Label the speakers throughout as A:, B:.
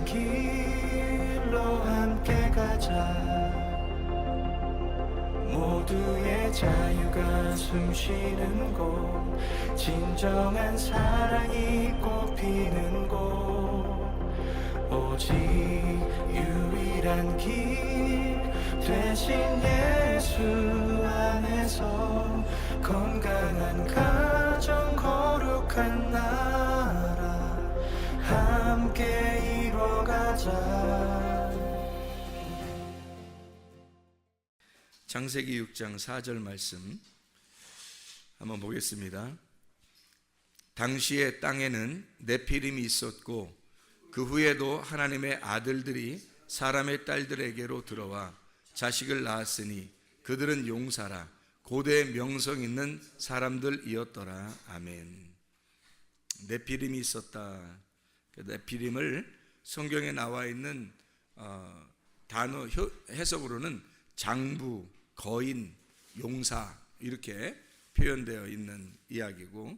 A: 길로 함께 가자. 모두의 자유가 숨쉬는 곳, 진정한 사랑이 꽃피는 곳, 오직 유일한 길 대신 예수 안에서 건강한 가정, 거룩한 나라 함께 이뤄가자.
B: 창세기 6장 4절 말씀 한번 보겠습니다. 당시에 땅에는 네피림이 있었고 그 후에도 하나님의 아들들이 사람의 딸들에게로 들어와 자식을 낳았으니 그들은 용사라 고대 명성 있는 사람들이었더라. 아멘. 네피림이 있었다. 네피림을 성경에 나와 있는 단어 해석으로는 장부, 거인, 용사 이렇게 표현되어 있는 이야기고,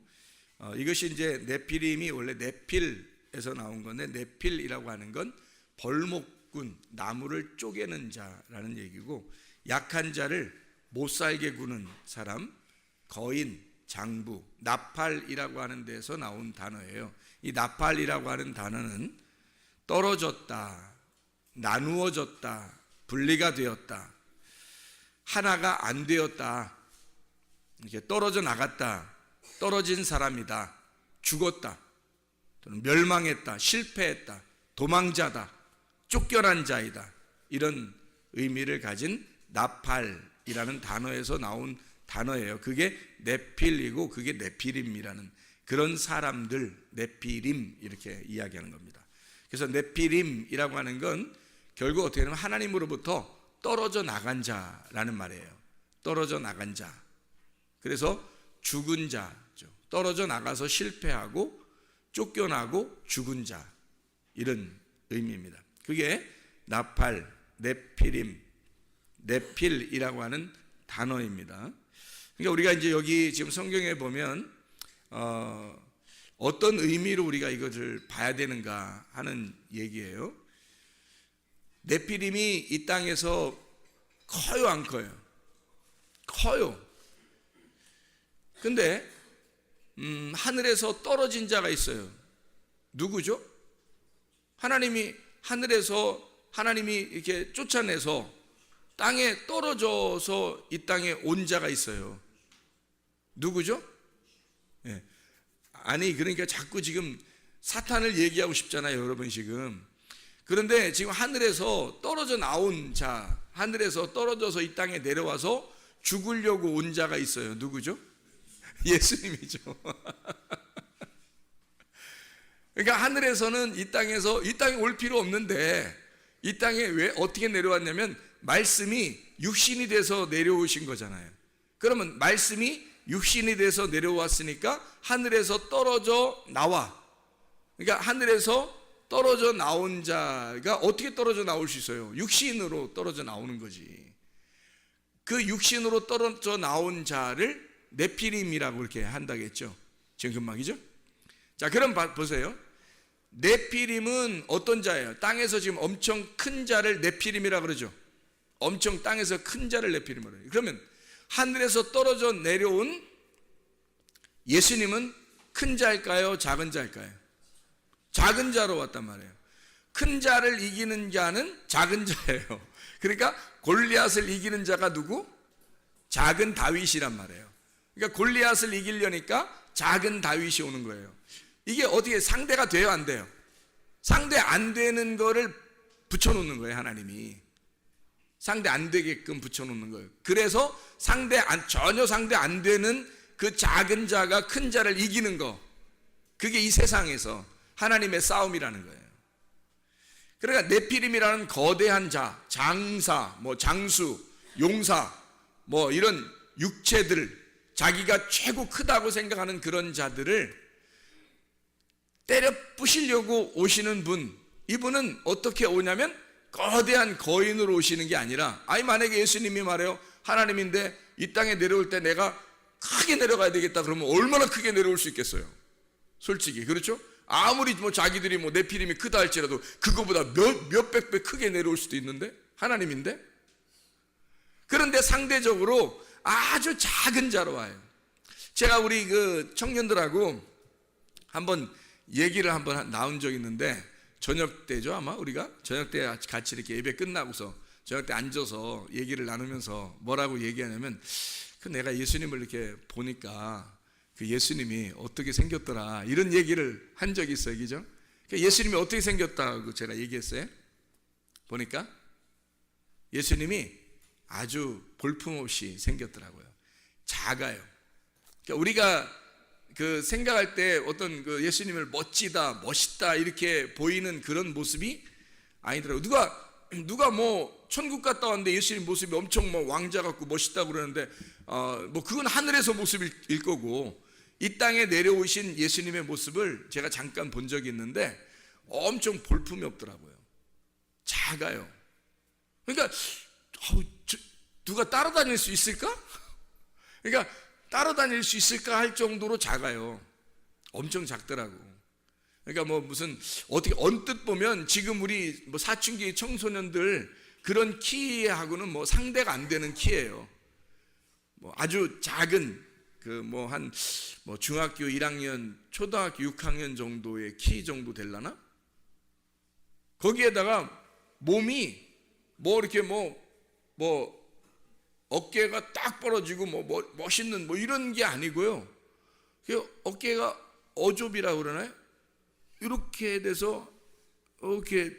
B: 이것이 이제 네피림이 원래 네필에서 나온 건데, 네필이라고 하는 건 벌목꾼, 나무를 쪼개는 자라는 얘기고, 약한 자를 못 살게 구는 사람, 거인, 장부, 나팔이라고 하는 데서 나온 단어예요. 이 나팔이라고 하는 단어는 떨어졌다, 나누어졌다, 분리가 되었다, 하나가 안 되었다, 이렇게 떨어져 나갔다, 떨어진 사람이다, 죽었다, 또는 멸망했다, 실패했다, 도망자다, 쫓겨난 자이다, 이런 의미를 가진 나팔이라는 단어에서 나온 단어예요. 그게 네필이고 그게 네피림이라는 그런 사람들, 네피림 이렇게 이야기하는 겁니다. 그래서 네피림이라고 하는 건 결국 어떻게 보면 하나님으로부터 떨어져 나간 자라는 말이에요. 떨어져 나간 자. 그래서 죽은 자죠. 떨어져 나가서 실패하고 쫓겨나고 죽은 자, 이런 의미입니다. 그게 나팔, 네피림, 네필이라고 하는 단어입니다. 그러니까 우리가 이제 여기 지금 성경에 보면 어떤 의미로 우리가 이것을 봐야 되는가 하는 얘기예요. 네피림이 이 땅에서 커요, 안 커요? 커요. 근데 하늘에서 떨어진 자가 있어요. 누구죠? 하나님이 하늘에서 하나님이 이렇게 쫓아내서 땅에 떨어져서 이 땅에 온 자가 있어요. 누구죠? 예. 아니 그러니까 자꾸 지금 사탄을 얘기하고 싶잖아요, 여러분 지금. 그런데 지금 하늘에서 떨어져 나온 자, 하늘에서 떨어져서 이 땅에 내려와서 죽으려고 온 자가 있어요. 누구죠? 예수님이죠. 그러니까 하늘에서는 이 땅에 올 필요 없는데 이 땅에 왜 어떻게 내려왔냐면 말씀이 육신이 돼서 내려오신 거잖아요. 그러면 말씀이 육신이 돼서 내려왔으니까 하늘에서 떨어져 나와. 그러니까 하늘에서 떨어져 나온 자가 어떻게 떨어져 나올 수 있어요? 육신으로 떨어져 나오는 거지. 그 육신으로 떨어져 나온 자를 네피림이라고 이렇게 한다겠죠. 지금 금방이죠? 자, 그럼 보세요. 네피림은 어떤 자예요? 땅에서 지금 엄청 큰 자를 네피림이라고 그러죠. 엄청 땅에서 큰 자를 네피림이라고 그래요. 그러면 하늘에서 떨어져 내려온 예수님은 큰 자일까요? 작은 자일까요? 작은 자로 왔단 말이에요. 큰 자를 이기는 자는 작은 자예요. 그러니까 골리앗을 이기는 자가 누구? 작은 다윗이란 말이에요. 그러니까 골리앗을 이기려니까 작은 다윗이 오는 거예요. 이게 어떻게 상대가 돼요, 안 돼요? 상대 안 되는 거를 붙여놓는 거예요, 하나님이. 상대 안 되게끔 붙여놓는 거예요. 그래서 전혀 상대 안 되는 그 작은 자가 큰 자를 이기는 거, 그게 이 세상에서 하나님의 싸움이라는 거예요. 그러니까 네피림이라는 거대한 자, 장사, 장수, 용사, 이런 육체들, 자기가 최고 크다고 생각하는 그런 자들을 때려 부시려고 오시는 분, 이분은 어떻게 오냐면 거대한 거인으로 오시는 게 아니라, 만약에 예수님이 말해요, 하나님인데 이 땅에 내려올 때 내가 크게 내려가야 되겠다 그러면 얼마나 크게 내려올 수 있겠어요? 솔직히 그렇죠? 아무리 뭐 자기들이 뭐 네피림이 크다 할지라도 그거보다 몇백 배 크게 내려올 수도 있는데, 하나님인데. 그런데 상대적으로 아주 작은 자로 와요. 제가 우리 그 청년들하고 한번 얘기를 한번 나온 적이 있는데, 저녁 때죠, 아마 우리가 저녁 때 같이 이렇게 예배 끝나고서 저녁 때 앉아서 얘기를 나누면서 뭐라고 얘기하냐면, 그 내가 예수님을 이렇게 보니까 그 예수님이 어떻게 생겼더라, 이런 얘기를 한 적이 있어요. 그죠? 예수님이 어떻게 생겼다고 제가 얘기했어요. 보니까 예수님이 아주 볼품없이 생겼더라고요. 작아요. 그러니까 우리가 그 생각할 때 어떤 그 예수님을 멋지다, 멋있다 이렇게 보이는 그런 모습이 아니더라고요. 누가 뭐 천국 갔다 왔는데 예수님 모습이 엄청 뭐 왕자 같고 멋있다고 그러는데, 뭐 그건 하늘에서 모습일 거고, 이 땅에 내려오신 예수님의 모습을 제가 잠깐 본 적이 있는데 엄청 볼품이 없더라고요. 작아요. 그러니까 누가 따라다닐 수 있을까? 그러니까 따라다닐 수 있을까 할 정도로 작아요. 엄청 작더라고. 그러니까 뭐 무슨 어떻게 언뜻 보면 지금 우리 뭐 사춘기 청소년들 그런 키하고는 뭐 상대가 안 되는 키예요. 뭐 아주 작은 그 뭐 한 뭐 중학교 1학년, 초등학교 6학년 정도의 키 정도 될라나? 거기에다가 몸이 뭐 이렇게 뭐 어깨가 딱 벌어지고 뭐 멋있는 뭐 이런 게 아니고요. 어깨가 어좁이라고 그러나요? 이렇게 돼서 이렇게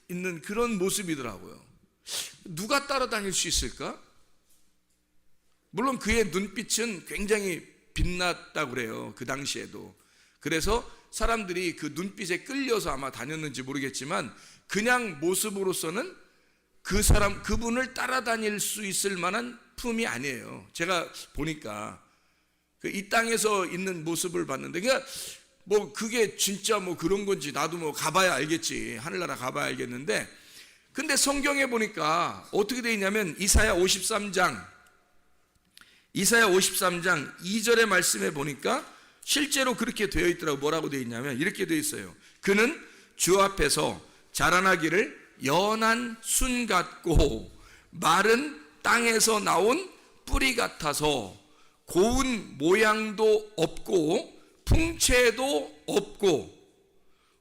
B: 있는 그런 모습이더라고요. 누가 따라다닐 수 있을까? 물론 그의 눈빛은 굉장히 빛났다고 그래요. 그 당시에도. 그래서 사람들이 그 눈빛에 끌려서 아마 다녔는지 모르겠지만, 그냥 모습으로서는 그분을 따라다닐 수 있을 만한 품이 아니에요. 제가 보니까 이 땅에서 있는 모습을 봤는데, 그러니까 뭐 그게 진짜 뭐 그런 건지 나도 뭐 가봐야 알겠지, 하늘나라 가봐야 알겠는데, 근데 성경에 보니까 어떻게 되어 있냐면 이사야 53장 2절의 말씀에 보니까 실제로 그렇게 되어 있더라고. 뭐라고 되어 있냐면 이렇게 되어 있어요. 그는 주 앞에서 자라나기를 연한 순 같고 마른 땅에서 나온 뿌리 같아서 고운 모양도 없고 풍채도 없고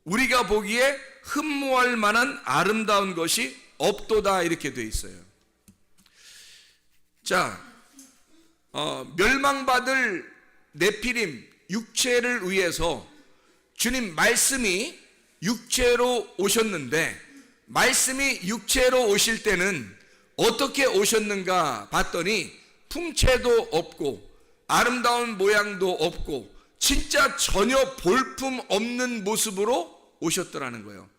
B: 우리가 보기에 흠모할 만한 아름다운 것이 없도다, 이렇게 되어 있어요. 자, 멸망받을 네피림 육체를 위해서 주님 말씀이 육체로 오셨는데, 말씀이 육체로 오실 때는 어떻게 오셨는가 봤더니 풍채도 없고 아름다운 모양도 없고 진짜 전혀 볼품 없는 모습으로 오셨더라는 거예요.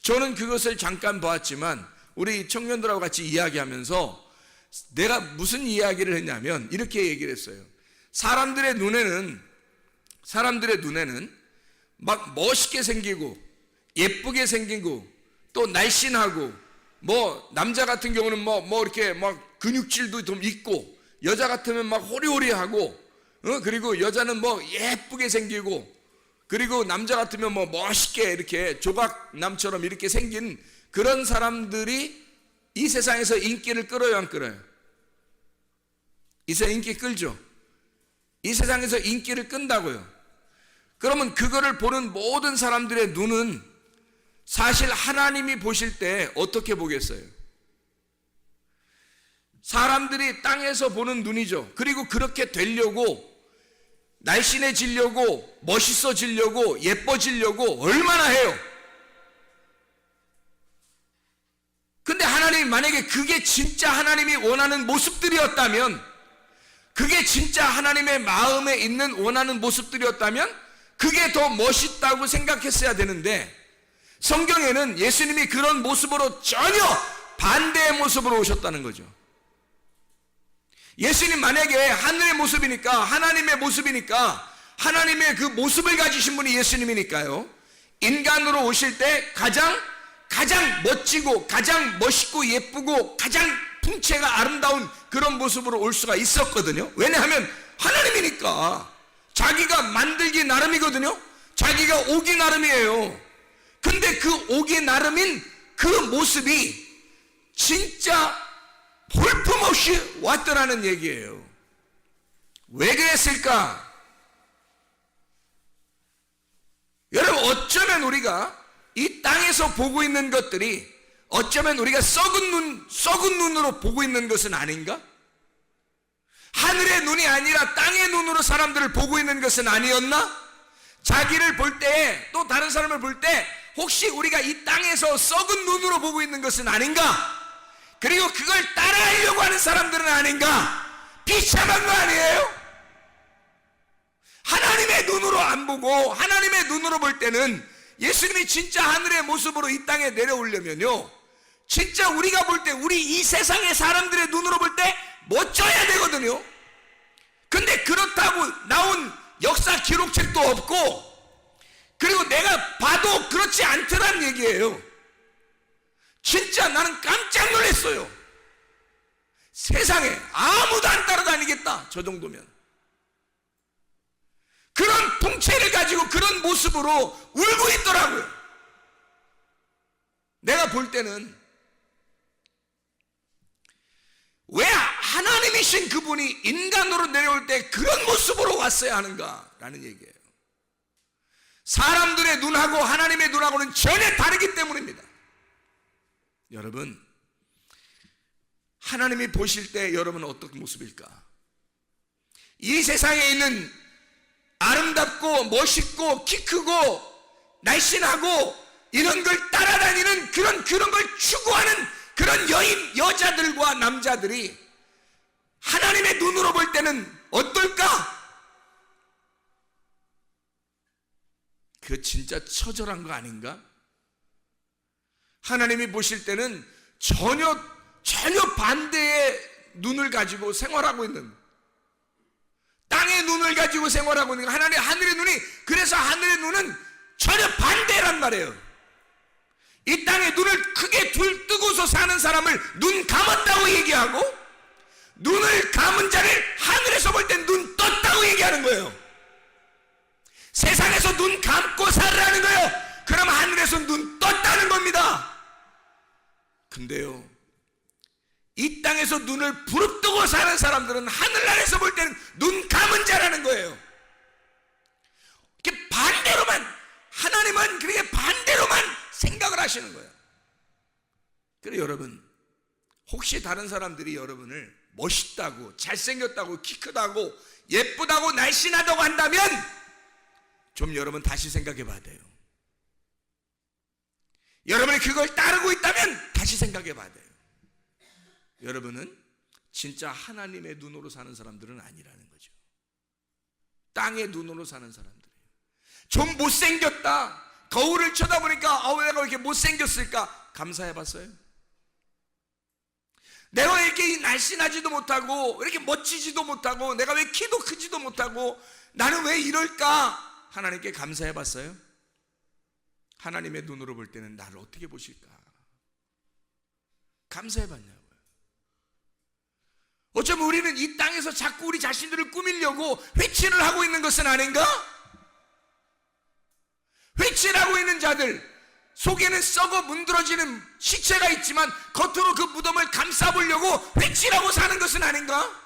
B: 저는 그것을 잠깐 보았지만 우리 청년들하고 같이 이야기하면서 내가 무슨 이야기를 했냐면 이렇게 얘기를 했어요. 사람들의 눈에는 막 멋있게 생기고 예쁘게 생기고 또 날씬하고, 뭐 남자 같은 경우는 뭐 이렇게 막 근육질도 좀 있고, 여자 같으면 막 호리호리하고, 그리고 여자는 뭐 예쁘게 생기고, 그리고 남자 같으면 뭐 멋있게 이렇게 조각남처럼 이렇게 생긴 그런 사람들이 이 세상에서 인기를 끌어요, 안 끌어요? 이 세상 인기 끌죠? 이 세상에서 인기를 끈다고요. 그러면 그거를 보는 모든 사람들의 눈은 사실 하나님이 보실 때 어떻게 보겠어요? 사람들이 땅에서 보는 눈이죠. 그리고 그렇게 되려고, 날씬해지려고, 멋있어지려고, 예뻐지려고 얼마나 해요. 근데 하나님이 만약에 그게 진짜 하나님이 원하는 모습들이었다면, 그게 진짜 하나님의 마음에 있는 원하는 모습들이었다면 그게 더 멋있다고 생각했어야 되는데, 성경에는 예수님이 그런 모습으로 전혀 반대의 모습으로 오셨다는 거죠. 예수님 만약에 하늘의 모습이니까, 하나님의 모습이니까, 하나님의 그 모습을 가지신 분이 예수님이니까요, 인간으로 오실 때 가장 멋지고 가장 멋있고 예쁘고 가장 풍채가 아름다운 그런 모습으로 올 수가 있었거든요. 왜냐하면 하나님이니까, 자기가 만들기 나름이거든요. 자기가 오기 나름이에요. 근데 그 오기 나름인 그 모습이 진짜 볼품없이 왔더라는 얘기예요. 왜 그랬을까? 여러분, 어쩌면 우리가 이 땅에서 보고 있는 것들이 어쩌면 우리가 썩은 눈으로 보고 있는 것은 아닌가? 하늘의 눈이 아니라 땅의 눈으로 사람들을 보고 있는 것은 아니었나? 자기를 볼 때, 또 다른 사람을 볼 때 혹시 우리가 이 땅에서 썩은 눈으로 보고 있는 것은 아닌가? 그리고 그걸 따라하려고 하는 사람들은 아닌가? 비참한 거 아니에요? 하나님의 눈으로 안 보고 하나님의 눈으로 볼 때는, 예수님이 진짜 하늘의 모습으로 이 땅에 내려오려면요, 진짜 우리가 볼 때, 우리 이 세상의 사람들의 눈으로 볼 때 멋져야 되거든요. 근데 그렇다고 나온 역사 기록책도 없고, 그리고 내가 봐도 그렇지 않더란 얘기예요. 진짜 나는 깜짝 놀랐어요. 세상에 아무도 안 따라다니겠다, 저 정도면. 그런 통째를 가지고 그런 모습으로 울고 있더라고요. 내가 볼 때는 왜 하나님이신 그분이 인간으로 내려올 때 그런 모습으로 왔어야 하는가라는 얘기예요. 사람들의 눈하고 하나님의 눈하고는 전혀 다르기 때문입니다. 여러분, 하나님이 보실 때 여러분은 어떤 모습일까? 이 세상에 있는 아름답고 멋있고 키 크고 날씬하고 이런 걸 따라다니는 그런 걸 추구하는 그런 여자들과 남자들이 하나님의 눈으로 볼 때는 어떨까? 그 진짜 처절한 거 아닌가? 하나님이 보실 때는 전혀 반대의 눈을 가지고 생활하고 있는, 땅의 눈을 가지고 생활하고 있는, 하늘의 눈이, 그래서 하늘의 눈은 전혀 반대란 말이에요. 이 땅에 눈을 크게 뜨고서 사는 사람을 눈 감았다고 얘기하고, 눈을 감은 자를 하늘에서 볼 땐 눈 떴다고 얘기하는 거예요. 세상에서 눈 감고 살라는 거예요. 그럼 하늘에서 눈 떴다는 겁니다. 근데요, 이 땅에서 눈을 부릅뜨고 사는 사람들은 하늘나라에서 볼 때는 눈 감은 자라는 거예요. 이렇게 반대로만, 하나님은 그렇게 반대로만 생각을 하시는 거예요. 그래서 여러분, 혹시 다른 사람들이 여러분을 멋있다고, 잘생겼다고, 키 크다고, 예쁘다고, 날씬하다고 한다면 좀 여러분 다시 생각해 봐야 돼요. 여러분이 그걸 따르고 있다면 다시 생각해 봐야 돼요. 여러분은 진짜 하나님의 눈으로 사는 사람들은 아니라는 거죠. 땅의 눈으로 사는 사람들이에요. 좀 못생겼다, 거울을 쳐다보니까 왜 내가 이렇게 못생겼을까? 감사해 봤어요? 내가 왜 이렇게 날씬하지도 못하고, 이렇게 멋지지도 못하고, 내가 왜 키도 크지도 못하고, 나는 왜 이럴까? 하나님께 감사해 봤어요? 하나님의 눈으로 볼 때는 나를 어떻게 보실까? 감사해 봤냐고요. 어쩌면 우리는 이 땅에서 자꾸 우리 자신들을 꾸미려고 회치를 하고 있는 것은 아닌가? 회치를 하고 있는 자들 속에는 썩어 문드러지는 시체가 있지만 겉으로 그 무덤을 감싸보려고 회치라고 사는 것은 아닌가?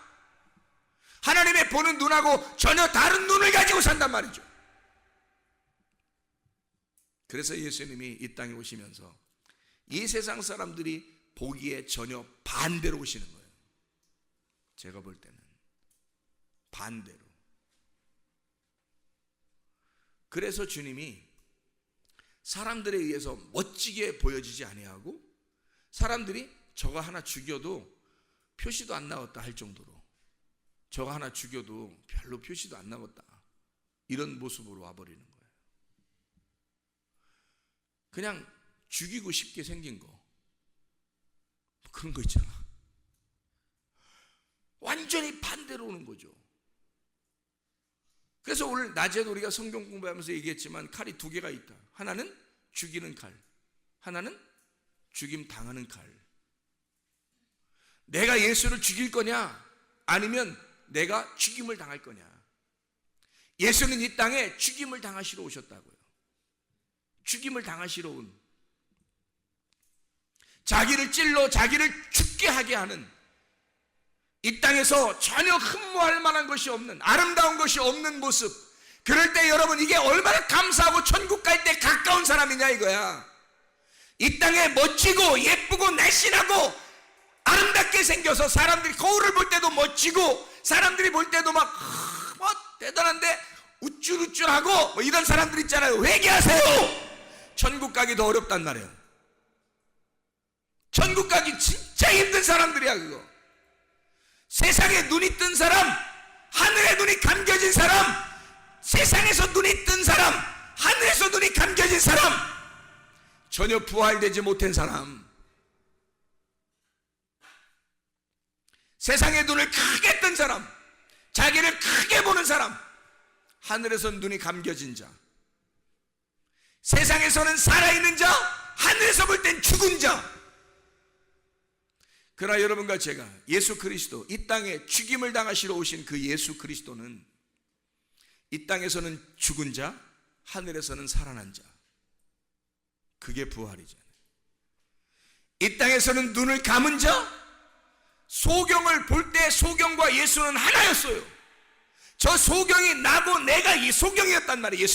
B: 하나님의 보는 눈하고 전혀 다른 눈을 가지고 산단 말이죠. 그래서 예수님이 이 땅에 오시면서 이 세상 사람들이 보기에 전혀 반대로 오시는 거예요. 제가 볼 때는 반대로. 그래서 주님이 사람들에 의해서 멋지게 보여지지 아니하고, 사람들이 저거 하나 죽여도 표시도 안 나왔다 할 정도로, 저거 하나 죽여도 별로 표시도 안 나왔다, 이런 모습으로 와버리는 거예요. 그냥 죽이고 싶게 생긴 거, 그런 거 있잖아. 완전히 반대로 오는 거죠. 그래서 오늘 낮에도 우리가 성경 공부하면서 얘기했지만 칼이 두 개가 있다. 하나는 죽이는 칼, 하나는 죽임 당하는 칼. 내가 예수를 죽일 거냐, 아니면 내가 죽임을 당할 거냐. 예수는 이 땅에 죽임을 당하시러 오셨다고요. 죽임을 당하시러 온, 자기를 찔러 자기를 죽게 하게 하는, 이 땅에서 전혀 흠모할 만한 것이 없는, 아름다운 것이 없는 모습. 그럴 때 여러분, 이게 얼마나 감사하고 천국 갈 때 가까운 사람이냐 이거야. 이 땅에 멋지고 예쁘고 날씬하고 아름답게 생겨서 사람들이 거울을 볼 때도 멋지고 사람들이 볼 때도 막 대단한데 우쭐우쭐하고 뭐 이런 사람들 있잖아요. 회개하세요. 천국 가기 더 어렵단 말이에요. 천국 가기 진짜 힘든 사람들이야 그거. 세상에 눈이 뜬 사람, 하늘에 눈이 감겨진 사람, 세상에서 눈이 뜬 사람, 하늘에서 눈이 감겨진 사람, 전혀 부활되지 못한 사람, 세상의 눈을 크게 뜬 사람, 자기를 크게 보는 사람, 하늘에서 눈이 감겨진 자, 세상에서는 살아있는 자, 하늘에서 볼 땐 죽은 자. 그러나 여러분과 제가 예수 그리스도, 이 땅에 죽임을 당하시러 오신 그 예수 그리스도는 이 땅에서는 죽은 자, 하늘에서는 살아난 자. 그게 부활이잖아요. 이 땅에서는 눈을 감은 자, 소경을 볼 때 소경과 예수는 하나였어요. 저 소경이 나고 내가 이 소경이었단 말이에요.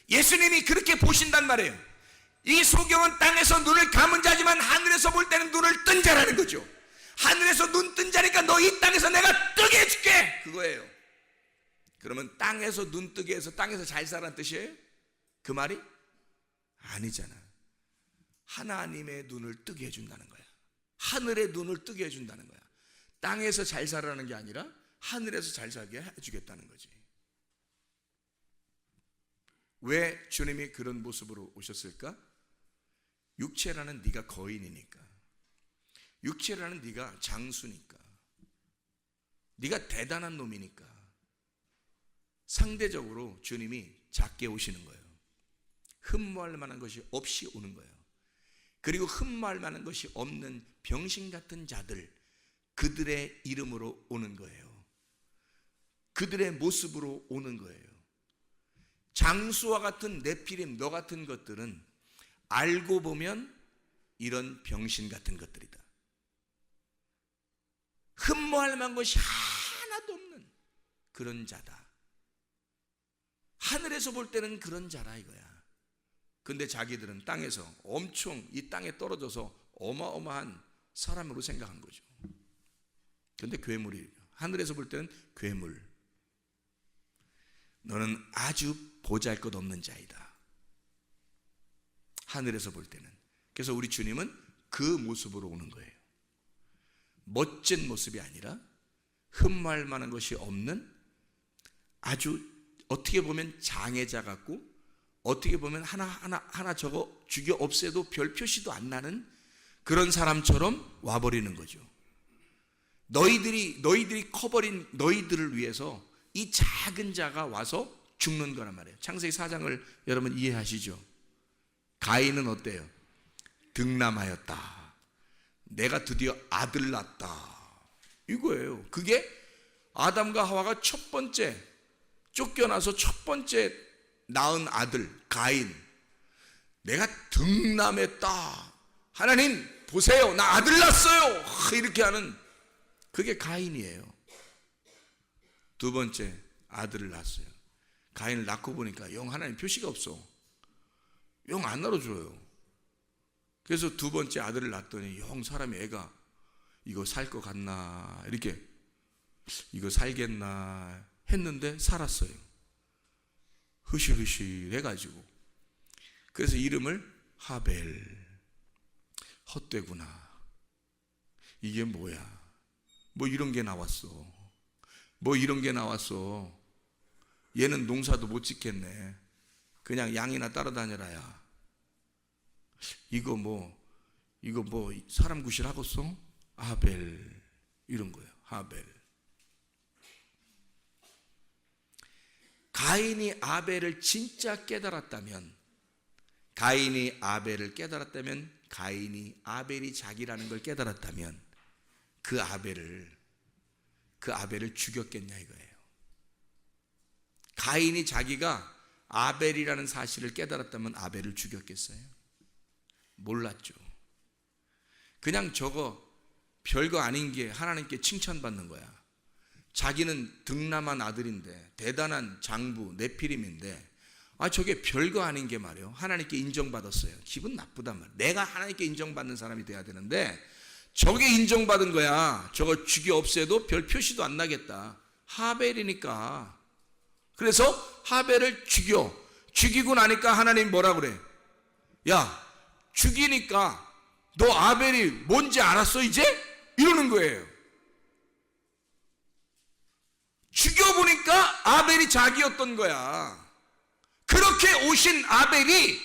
B: 예수님이 그렇게 보신단 말이에요. 이 소경은 땅에서 눈을 감은 자지만 하늘에서 볼 때는 눈을 뜬 자라는 거죠. 하늘에서 눈 뜬 자니까 너 이 땅에서 내가 뜨게 해줄게, 그거예요. 그러면 땅에서 눈 뜨게 해서 땅에서 잘 살라는 뜻이에요? 그 말이? 아니잖아. 하나님의 눈을 뜨게 해준다는 거야. 하늘의 눈을 뜨게 해준다는 거야. 땅에서 잘 살라는 게 아니라 하늘에서 잘 살게 해주겠다는 거지. 왜 주님이 그런 모습으로 오셨을까? 육체라는 네가 거인이니까, 육체라는 네가 장수니까, 네가 대단한 놈이니까 상대적으로 주님이 작게 오시는 거예요. 흠모할 만한 것이 없이 오는 거예요. 그리고 흠모할 만한 것이 없는 병신 같은 자들, 그들의 이름으로 오는 거예요. 그들의 모습으로 오는 거예요. 장수와 같은 네피림, 너 같은 것들은 알고 보면 이런 병신 같은 것들이다. 흠모할 만한 것이 하나도 없는 그런 자다. 하늘에서 볼 때는 그런 자라 이거야. 근데 자기들은 땅에서 엄청 이 땅에 떨어져서 어마어마한 사람으로 생각한 거죠. 근데 괴물이에요. 하늘에서 볼 때는 괴물. 너는 아주 보잘것없는 자이다, 하늘에서 볼 때는. 그래서 우리 주님은 그 모습으로 오는 거예요. 멋진 모습이 아니라 흠모할 만한 것이 없는, 아주 어떻게 보면 장애자 같고, 어떻게 보면 하나 저거 죽여 없애도 별 표시도 안 나는 그런 사람처럼 와버리는 거죠. 너희들이 커버린 너희들을 위해서 이 작은 자가 와서 죽는 거란 말이에요. 창세기 4장을 여러분 이해하시죠? 가인은 어때요? 등남하였다. 내가 드디어 아들 낳았다, 이거예요. 그게 아담과 하와가 첫 번째 쫓겨나서 첫 번째 낳은 아들 가인. 내가 등남했다, 하나님 보세요 나 아들 낳았어요, 이렇게 하는 그게 가인이에요. 두 번째 아들을 낳았어요. 가인을 낳고 보니까 영 하나님 표시가 없어. 영 안 낳아줘요. 그래서 두 번째 아들을 낳았더니 영 사람이 애가 이거 살 것 같나, 이렇게 이거 살겠나 했는데 살았어요. 흐실흐실 해가지고. 그래서 이름을 하벨. 헛되구나, 이게 뭐야, 뭐 이런 게 나왔어, 뭐 이런 게 나왔어. 얘는 농사도 못 짓겠네, 그냥 양이나 따라다녀라야. 이거 뭐 사람 구실하겠어? 하벨, 이런 거예요. 하벨. 가인이 아벨을 진짜 깨달았다면, 가인이 아벨을 깨달았다면, 가인이 아벨이 자기라는 걸 깨달았다면 그 아벨을 죽였겠냐 이거예요. 가인이 자기가 아벨이라는 사실을 깨달았다면 아벨을 죽였겠어요? 몰랐죠. 그냥 저거 별거 아닌 게 하나님께 칭찬받는 거야. 자기는 등남한 아들인데, 대단한 장부 네피림인데, 저게 별거 아닌 게 말이에요. 하나님께 인정받았어요. 기분 나쁘단 말이에요. 내가 하나님께 인정받는 사람이 돼야 되는데 저게 인정받은 거야. 저거 죽여 없애도 별 표시도 안 나겠다. 하벨이니까. 그래서 하벨을 죽이고 나니까 하나님 뭐라 그래? 야, 죽이니까 너 아벨이 뭔지 알았어 이제? 이러는 거예요. 죽여보니까 아벨이 자기였던 거야. 그렇게 오신 아벨이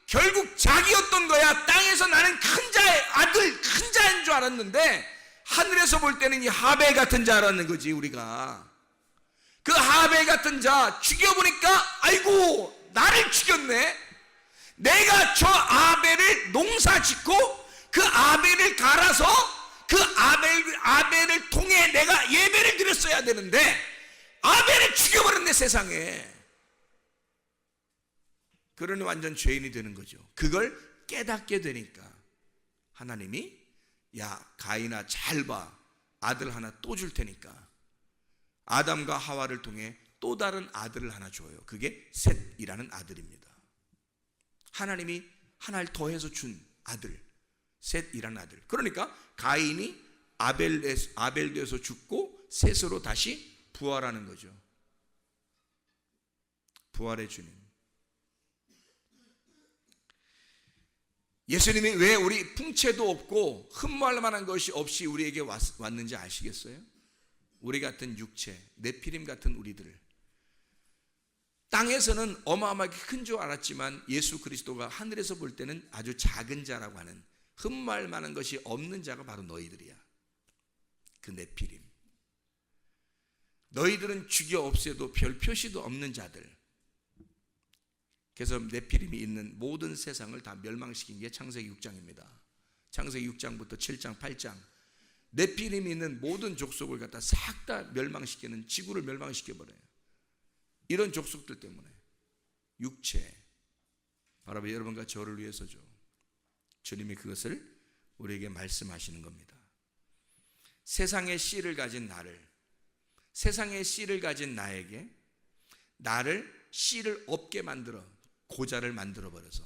B: 결국 자기였던 거야. 땅에서 나는 큰 자의 아들, 큰 자인 줄 알았는데 하늘에서 볼 때는 이 하벨 같은 자 알았는 거지. 우리가 그 하벨 같은 자 죽여보니까 아이고 나를 죽였네. 내가 저 아벨을 농사 짓고 그 아벨을 갈아서 그 아벨을 통해 내가 예배를 드렸어야 되는데 아벨을 죽여버렸네 세상에. 그러니 완전 죄인이 되는 거죠. 그걸 깨닫게 되니까 하나님이 야 가인아 잘 봐. 아들 하나 또 줄 테니까 아담과 하와를 통해 또 다른 아들을 하나 줘요. 그게 셋이라는 아들입니다. 하나님이 하나를 더해서 준 아들, 셋이라는 아들. 그러니까 가인이 아벨에서 죽고 셋으로 다시 부활하는 거죠. 부활의 주님. 예수님이 왜 우리 풍채도 없고 흠모할 만한 것이 없이 우리에게 왔는지 아시겠어요? 우리 같은 육체, 네피림 같은 우리들을 땅에서는 어마어마하게 큰 줄 알았지만 예수 그리스도가 하늘에서 볼 때는 아주 작은 자라고 하는 흠모할 만한 것이 없는 자가 바로 너희들이야. 그 네피림. 너희들은 죽여 없애도 별 표시도 없는 자들. 그래서 네피림이 있는 모든 세상을 다 멸망시킨 게 창세기 6장입니다. 창세기 6장부터 7장, 8장 네피림이 있는 모든 족속을 갖다 싹 다 멸망시키는, 지구를 멸망시켜버려요. 이런 족속들 때문에 육체, 바로 여러분과 저를 위해서죠. 주님이 그것을 우리에게 말씀하시는 겁니다. 세상의 씨를 가진 나를, 세상의 씨를 가진 나에게 나를 씨를 없게 만들어 고자를 만들어버려서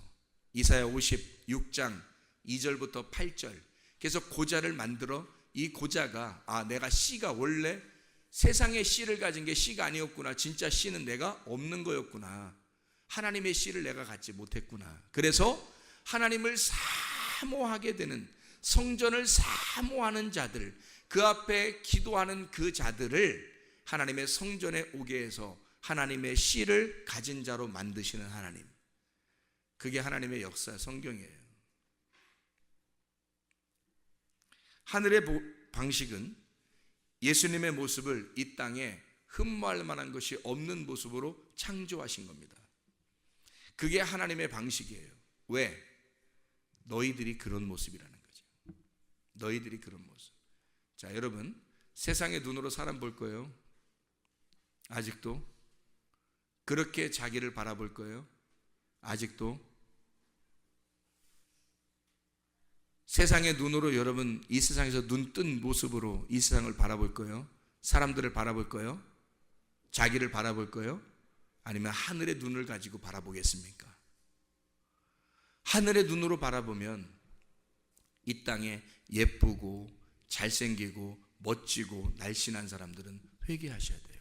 B: 이사야 56장 2절부터 8절 그래서 고자를 만들어 이 고자가 내가 씨가 원래 세상의 씨를 가진 게 씨가 아니었구나. 진짜 씨는 내가 없는 거였구나. 하나님의 씨를 내가 갖지 못했구나. 그래서 하나님을 사모하게 되는, 성전을 사모하는 자들, 그 앞에 기도하는 그 자들을 하나님의 성전에 오게 해서 하나님의 씨를 가진 자로 만드시는 하나님. 그게 하나님의 역사, 성경이에요. 하늘의 방식은 예수님의 모습을 이 땅에 흠모할 만한 것이 없는 모습으로 창조하신 겁니다. 그게 하나님의 방식이에요. 왜? 너희들이 그런 모습이라는 거죠. 너희들이 그런 모습. 자, 여러분, 세상의 눈으로 사람 볼 거예요? 아직도? 그렇게 자기를 바라볼 거예요? 아직도? 세상의 눈으로 여러분 이 세상에서 눈 뜬 모습으로 이 세상을 바라볼 거예요? 사람들을 바라볼 거예요? 자기를 바라볼 거예요? 아니면 하늘의 눈을 가지고 바라보겠습니까? 하늘의 눈으로 바라보면 이 땅에 예쁘고 잘생기고 멋지고 날씬한 사람들은 회개하셔야 돼요.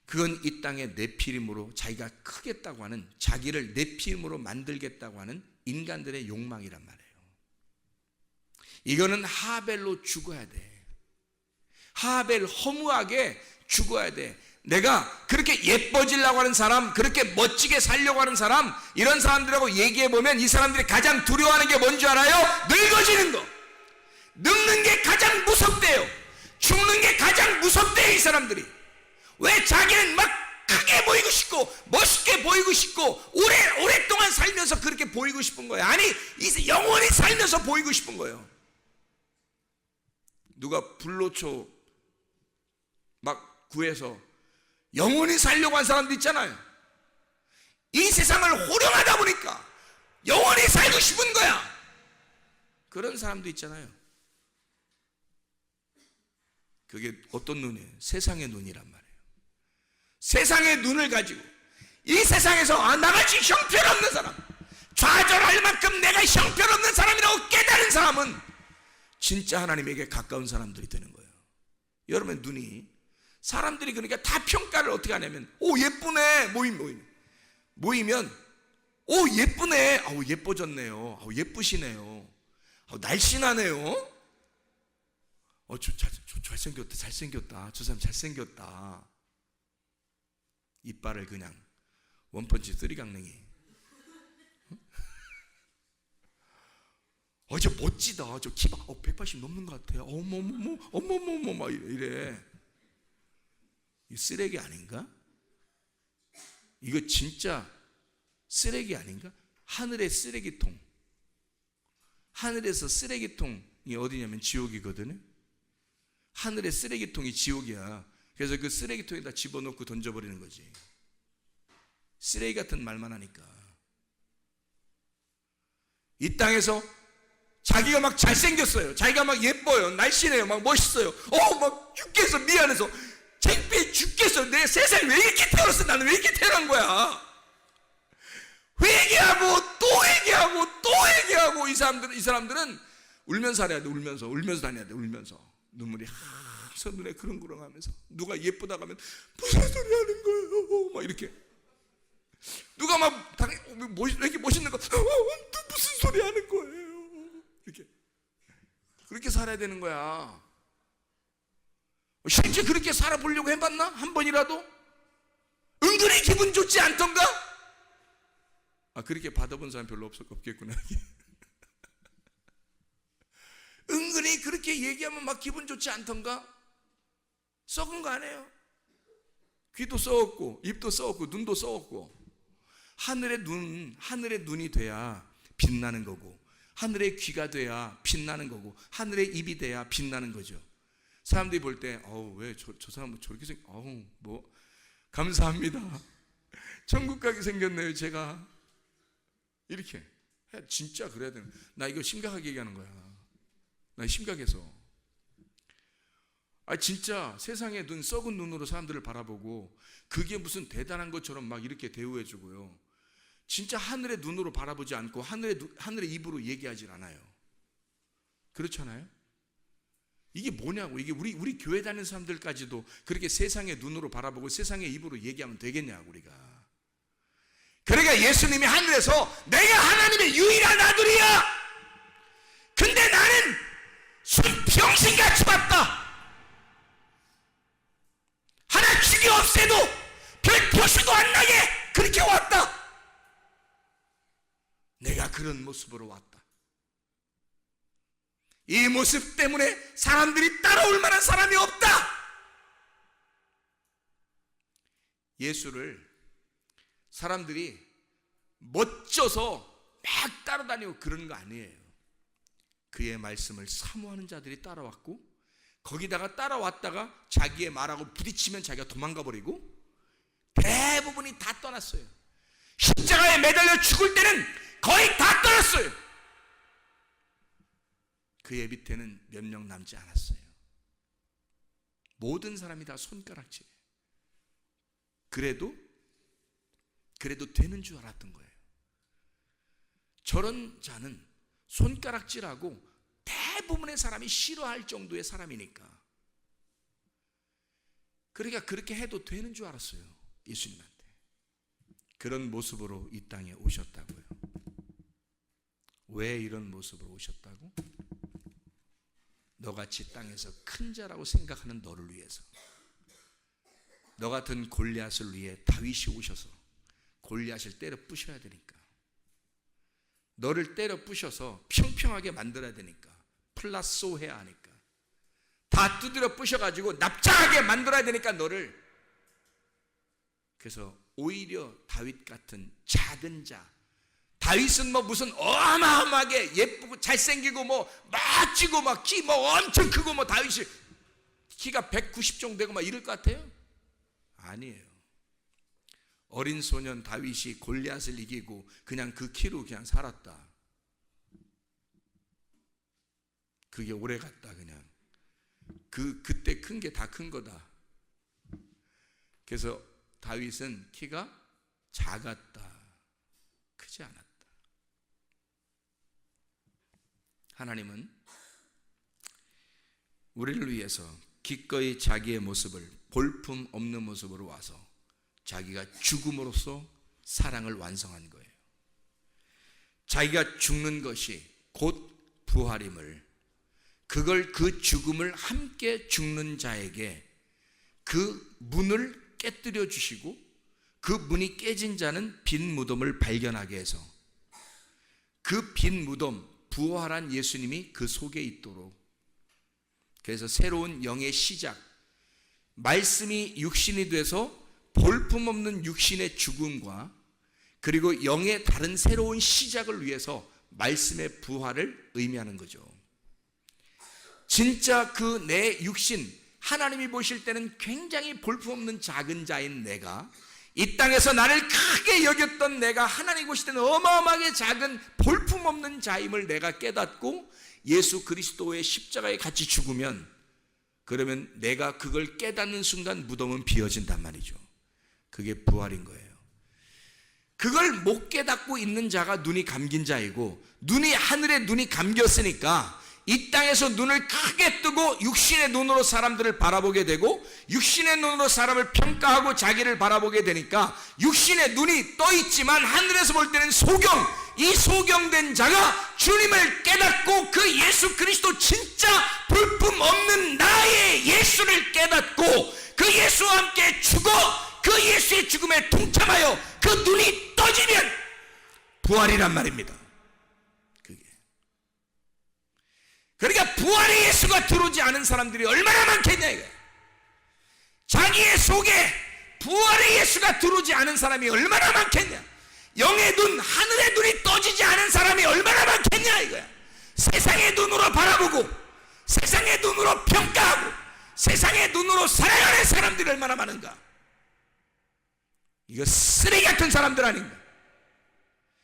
B: 그건 이 땅의 네피림으로 자기가 크겠다고 하는, 자기를 네피림으로 만들겠다고 하는 인간들의 욕망이란 말이에요. 이거는 하벨로 죽어야 돼. 하벨, 허무하게 죽어야 돼. 내가 그렇게 예뻐지려고 하는 사람, 그렇게 멋지게 살려고 하는 사람, 이런 사람들하고 얘기해보면 이 사람들이 가장 두려워하는 게 뭔지 알아요? 늙어지는 거. 늙는 게 가장 무섭대요. 죽는 게 가장 무섭대요, 이 사람들이. 왜? 자기는 막 크게 보이고 싶고 멋있게 보이고 싶고 오랫동안 살면서 그렇게 보이고 싶은 거예요. 아니, 영원히 살면서 보이고 싶은 거예요. 누가 불로초 막 구해서 영원히 살려고 한 사람도 있잖아요. 이 세상을 호령하다 보니까 영원히 살고 싶은 거야. 그런 사람도 있잖아요. 그게 어떤 눈이에요? 세상의 눈이란 말이에요. 세상의 눈을 가지고 이 세상에서 나같이 형편없는 사람, 좌절할 만큼 내가 형편없는 사람이라고 깨달은 사람은 진짜 하나님에게 가까운 사람들이 되는 거예요. 여러분의 눈이, 사람들이 그러니까 다 평가를 어떻게 하냐면, 오 예쁘네, 모이면 오 예쁘네, 아우 예뻐졌네요, 아우 예쁘시네요, 아우 날씬하네요, 잘생겼다, 저 사람 잘생겼다. 이빨을 그냥 원펀치 쓰리강냉이. 저 멋지다, 저 키가 180 넘는 것 같아요. 어머머머 막 이래. 이 쓰레기 아닌가? 이거 진짜 쓰레기 아닌가? 하늘의 쓰레기통. 하늘에서 쓰레기통이 어디냐면 지옥이거든요. 하늘의 쓰레기통이 지옥이야. 그래서 그 쓰레기통에다 집어넣고 던져버리는 거지. 쓰레기 같은 말만 하니까. 이 땅에서 자기가 막 잘생겼어요, 자기가 막 예뻐요, 날씬해요, 막 멋있어요, 막 죽겠어, 미안해서 창피해 죽겠어, 내 세상에 왜 이렇게 태어났어, 나는 왜 이렇게 태어난 거야. 회개하고 또 회개하고 또 회개하고. 이 사람들은 울면서 살아야 돼. 울면서 다녀야 돼. 울면서 눈물이 항상 눈에 그렁그렁하면서, 누가 예쁘다 하면 무슨 소리 하는 거예요, 막 이렇게. 누가 막 왜 이렇게 멋있는 거, 무슨 소리 하는 거예요, 이렇게. 그렇게 살아야 되는 거야. 실제 그렇게 살아보려고 해봤나? 한 번이라도? 은근히 기분 좋지 않던가? 그렇게 받아본 사람 별로 없겠구나. 은근히 그렇게 얘기하면 막 기분 좋지 않던가? 썩은 거 아니에요? 귀도 썩었고 입도 썩었고 눈도 썩었고. 하늘의 눈이 돼야 빛나는 거고, 하늘의 귀가 돼야 빛나는 거고, 하늘의 입이 돼야 빛나는 거죠. 사람들이 볼 때 왜 저 사람 저렇게 감사합니다, 천국 가게 생겼네요 제가, 이렇게 진짜 그래야 되는. 나 이거 심각하게 얘기하는 거야. 나 심각해서. 진짜 세상의 눈, 썩은 눈으로 사람들을 바라보고 그게 무슨 대단한 것처럼 막 이렇게 대우해 주고요. 진짜 하늘의 눈으로 바라보지 않고 하늘의 입으로 얘기하질 않아요. 그렇잖아요? 이게 뭐냐고. 이게 우리 교회 다니는 사람들까지도 그렇게 세상의 눈으로 바라보고 세상의 입으로 얘기하면 되겠냐고, 우리가. 그러니까 예수님이 하늘에서 내가 하나님의 유일한 아들이야, 근데 나는 병신같이 봤다, 하나 죽여 없애도 별 표시도 안 나게 그렇게 왔다. 내가 그런 모습으로 왔다. 이 모습 때문에 사람들이 따라올 만한 사람이 없다. 예수를 사람들이 멋져서 막 따라다니고 그런 거 아니에요. 그의 말씀을 사모하는 자들이 따라왔고, 거기다가 따라왔다가 자기의 말하고 부딪히면 자기가 도망가 버리고, 대부분이 다 떠났어요. 십자가에 매달려 죽을 때는 거의 다 떠났어요. 그의 밑에는 몇 명 남지 않았어요. 모든 사람이 다 손가락질. 그래도 되는 줄 알았던 거예요. 저런 자는 손가락질하고 대부분의 사람이 싫어할 정도의 사람이니까. 그러니까 그렇게 해도 되는 줄 알았어요, 예수님한테. 그런 모습으로 이 땅에 오셨다고요. 왜 이런 모습으로 오셨다고? 너같이 땅에서 큰 자라고 생각하는 너를 위해서. 너 같은 골리앗을 위해 다윗이 오셔서 골리앗을 때려 부셔야 되니까. 너를 때려 부셔서 평평하게 만들어야 되니까. 플라소해야 하니까. 다 두드려 부셔가지고 납작하게 만들어야 되니까 너를. 그래서 오히려 다윗 같은 작은 자, 다윗은 무슨 어마어마하게 예쁘고 잘생기고 멋지고 키 엄청 크고 다윗이 키가 190 정도 되고 막 이럴 것 같아요? 아니에요. 어린 소년 다윗이 골리앗을 이기고 그냥 그 키로 그냥 살았다. 그게 오래 갔다. 그냥 그때 큰 게 다 큰 거다. 그래서 다윗은 키가 작았다. 크지 않았다. 하나님은 우리를 위해서 기꺼이 자기의 모습을 볼품 없는 모습으로 와서 자기가 죽음으로써 사랑을 완성한 거예요. 자기가 죽는 것이 곧 부활임을, 그걸 그 죽음을 함께 죽는 자에게 그 문을 깨뜨려 주시고 그 문이 깨진 자는 빈 무덤을 발견하게 해서 그 빈 무덤, 부활한 예수님이 그 속에 있도록, 그래서 새로운 영의 시작, 말씀이 육신이 돼서 볼품없는 육신의 죽음과 그리고 영의 다른 새로운 시작을 위해서 말씀의 부활을 의미하는 거죠. 진짜 그 내 육신, 하나님이 보실 때는 굉장히 볼품없는 작은 자인 내가, 이 땅에서 나를 크게 여겼던 내가 하나님 보실 때는 어마어마하게 작은 볼품없는 자임을 내가 깨닫고 예수 그리스도의 십자가에 같이 죽으면, 그러면 내가 그걸 깨닫는 순간 무덤은 비어진단 말이죠. 그게 부활인 거예요. 그걸 못 깨닫고 있는 자가 눈이 감긴 자이고, 눈이 하늘에 눈이 감겼으니까 이 땅에서 눈을 크게 뜨고 육신의 눈으로 사람들을 바라보게 되고 육신의 눈으로 사람을 평가하고 자기를 바라보게 되니까 육신의 눈이 떠 있지만 하늘에서 볼 때는 소경, 이 소경된 자가 주님을 깨닫고 그 예수 그리스도 진짜 볼품 없는 나의 예수를 깨닫고 그 예수와 함께 죽어 그 예수의 죽음에 동참하여 그 눈이 떠지면 부활이란 말입니다. 그러니까 부활의 예수가 들어오지 않은 사람들이 얼마나 많겠냐 이거야. 자기의 속에 부활의 예수가 들어오지 않은 사람이 얼마나 많겠냐. 영의 눈, 하늘의 눈이 떠지지 않은 사람이 얼마나 많겠냐 이거야. 세상의 눈으로 바라보고 세상의 눈으로 평가하고 세상의 눈으로 살아가는 사람들이 얼마나 많은가. 이거 쓰레기 같은 사람들 아닌가.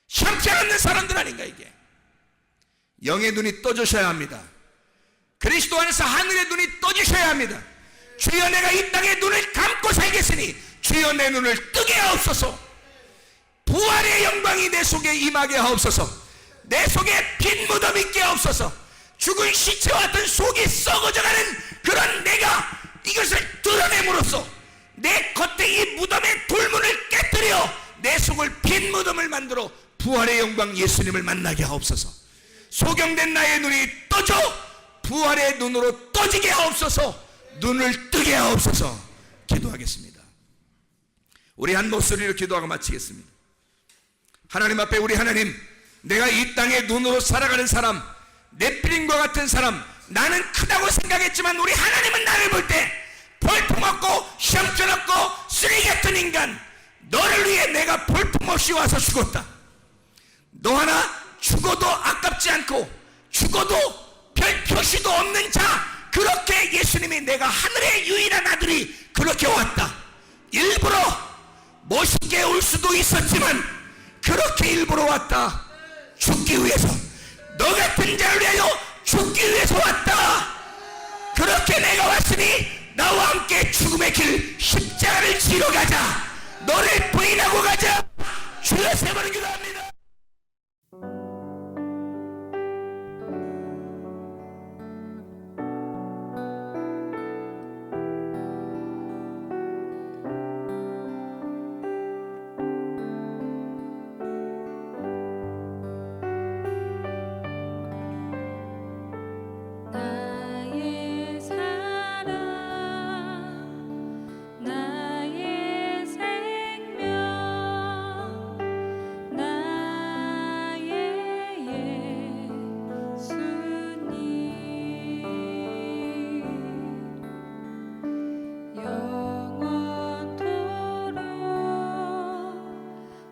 B: 형편없는 사람들 아닌가. 이게 영의 눈이 떠주셔야 합니다. 그리스도 안에서 하늘의 눈이 떠주셔야 합니다. 주여 내가 이 땅에 눈을 감고 살겠으니 주여 내 눈을 뜨게 하옵소서. 부활의 영광이 내 속에 임하게 하옵소서. 내 속에 빈 무덤 있게 하옵소서. 죽은 시체와 같은 속이 썩어져가는 그런 내가 이것을 드러냄으로써 내 겉에 이 무덤의 돌문을 깨뜨려 내 속을 빈 무덤을 만들어 부활의 영광 예수님을 만나게 하옵소서. 소경된 나의 눈이 떠져 부활의 눈으로 떠지게 하옵소서. 눈을 뜨게 하옵소서. 기도하겠습니다. 우리 한 목소리로 기도하고 마치겠습니다. 하나님 앞에 우리 하나님, 내가 이 땅의 눈으로 살아가는 사람, 네피림과 같은 사람, 나는 크다고 생각했지만 우리 하나님은 나를 볼 때 볼품없고 형편없고 쓰레기 같은 인간, 너를 위해 내가 볼품없이 와서 죽었다. 너 하나 죽어도 아깝지 않고 죽어도 별 표시도 없는 자, 그렇게 예수님이 내가 하늘의 유일한 아들이 그렇게 왔다. 일부러 멋있게 올 수도 있었지만 그렇게 일부러 왔다. 죽기 위해서, 너 같은 자를 위하여 죽기 위해서 왔다. 그렇게 내가 왔으니 나와 함께 죽음의 길 십자가를 지러 가자. 너를 부인하고 가자. 주여 세 번을 기도합니다.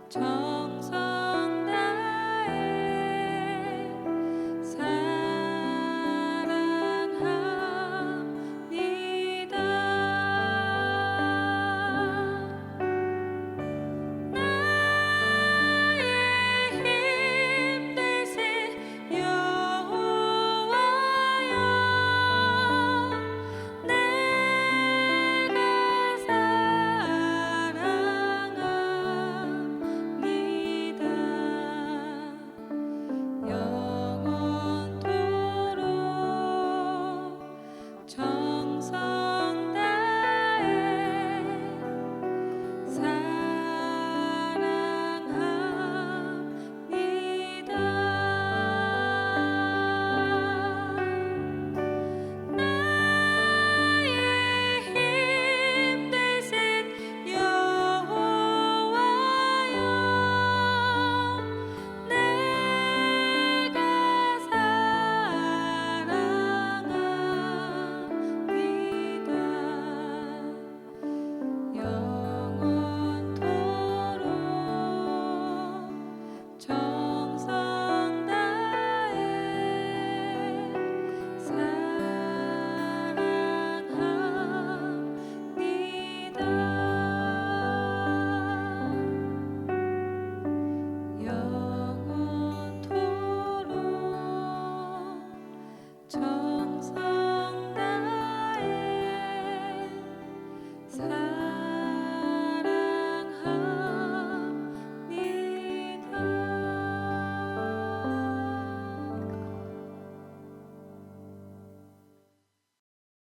C: 영원토록